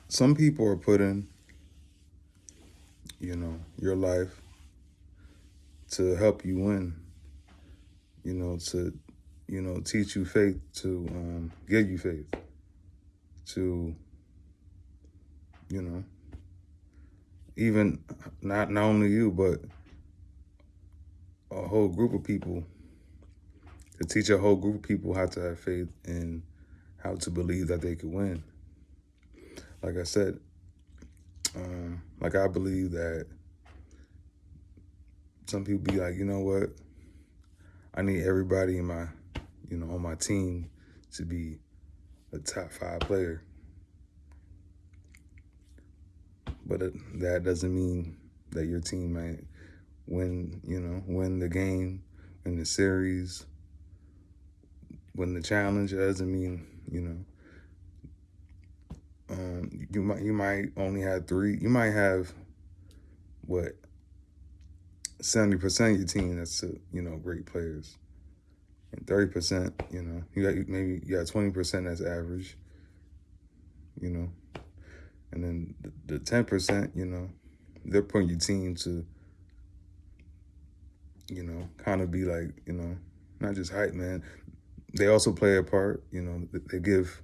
Some people are putting, your life to help you win, to, teach you faith, to give you faith, to, you know, even not only you, but a whole group of people, to teach a whole group of people how to have faith and how to believe that they could win. Like I said, I believe that some people be like, you know what, I need everybody in my, on my team to be a top 5 player. But that doesn't mean that your team might win the game, win the series, win the challenge. It doesn't mean, you might only have 3. You might have 70% of your team that's great players, and 30%, maybe you got 20% that's average, and then the 10%, they're putting your team to, kind of be like, not just hype, man. They also play a part, they give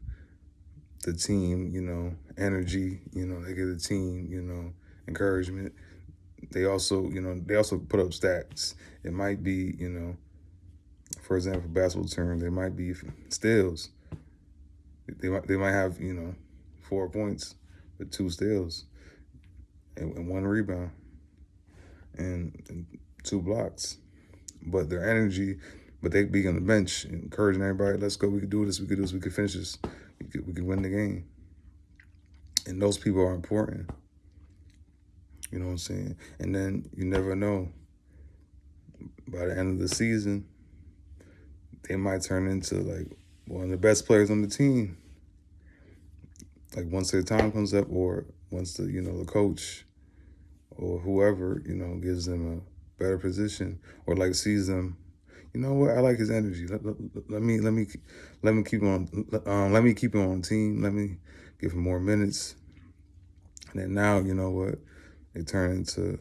the team, energy, they give the team, encouragement. They also put up stats. It might be, for example, basketball terms, they might be steals. They might have, 4 points with 2 steals and 1 rebound and 2 blocks. But their energy, but they be on the bench encouraging everybody, let's go, we could do this, we could finish this, we could win the game. And those people are important. You know what I'm saying? And then you never know. By the end of the season, they might turn into like one of the best players on the team. Like once their time comes up, or once the coach or whoever, gives them a better position, or like sees them, you know what, I like his energy. Let me keep on. Let me keep him on the team. Let me give him more minutes. And then now, you know what, they turn into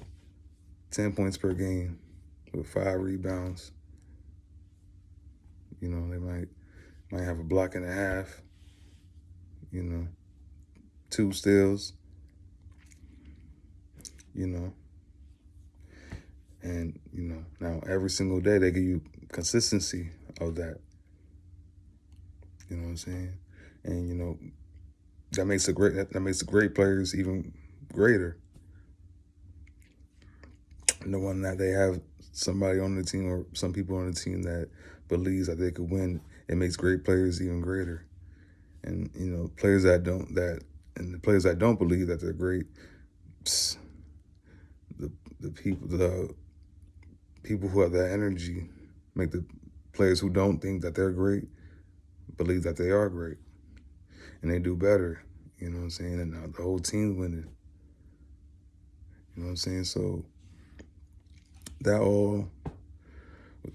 10 points per game with 5 rebounds. They might have a block and a half, 2 steals, and, now every single day they give you consistency of that. You know what I'm saying? And, that makes the great players even greater. The one that they have somebody on the team or some people on the team that believes that they could win, it makes great players even greater. And the players that don't believe that they're great, the people who have that energy make the players who don't think that they're great believe that they are great, and they do better. You know what I'm saying? And now the whole team's winning. You know what I'm saying? So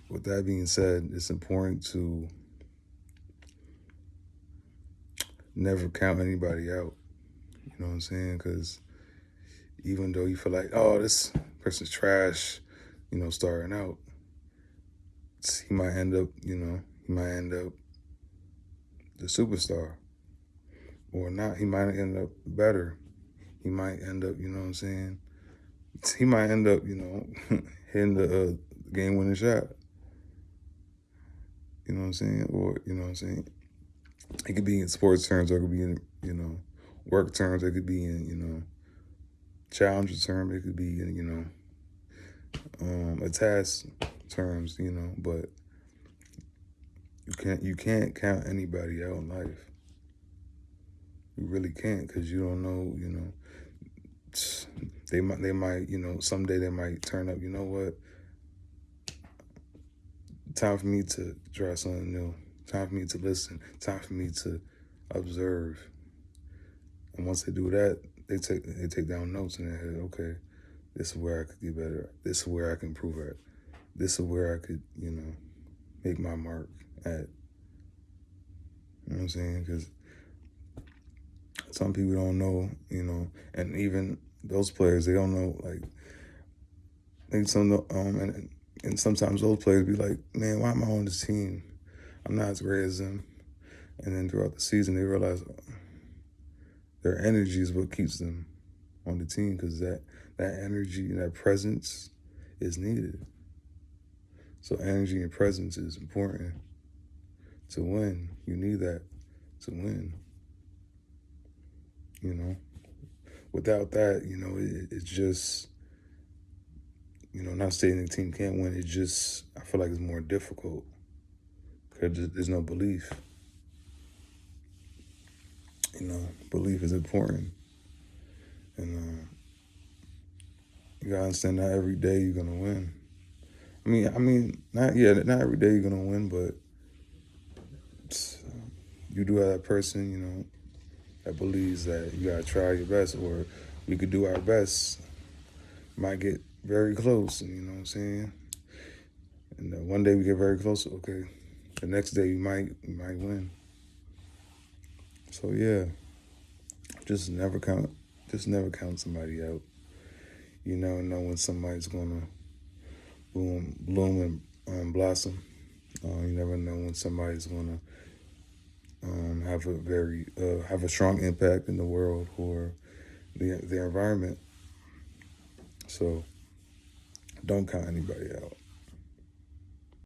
with that being said, it's important to never count anybody out. You know what I'm saying? Because even though you feel like, oh, this person's trash, starting out, he might end up the superstar, or not. He might end up better. He might end up, you know what I'm saying? He might end up, hitting the game-winning shot. You know what I'm saying? Or, you know what I'm saying? It could be in sports terms, or it could be in, work terms. It could be in, challenger terms. It could be in, a task terms, but you can't count anybody out in life. You really can't, because you don't know, they might, someday they might turn up, you know what? Time for me to try something new. Time for me to listen. Time for me to observe. And once they do that, they take down notes in their head. Okay, this is where I could get better. This is where I can improve at. This is where I could, make my mark at. You know what I'm saying? Because some people don't know, you know, and even those players, they don't know, like, and sometimes those players be like, man, why am I on this team? I'm not as great as them. And then throughout the season, they realize their energy is what keeps them on the team, because that energy and that presence is needed. So energy and presence is important to win. You need that to win. You know, without that, you know, it's just, you know, not saying the team can't win. It just, I feel like it's more difficult because there's no belief. You know, belief is important. And you gotta understand not every day you're gonna win. Not every day you're gonna win, but you do have that person, you know, that believes that you gotta try your best, or we could do our best. Might get very close, you know what I'm saying? And one day we get very close, okay. The next day you might win. So yeah, just never count somebody out. You never know when somebody's gonna bloom and blossom. You never know when somebody's gonna have a strong impact in the world or the environment. So don't count anybody out.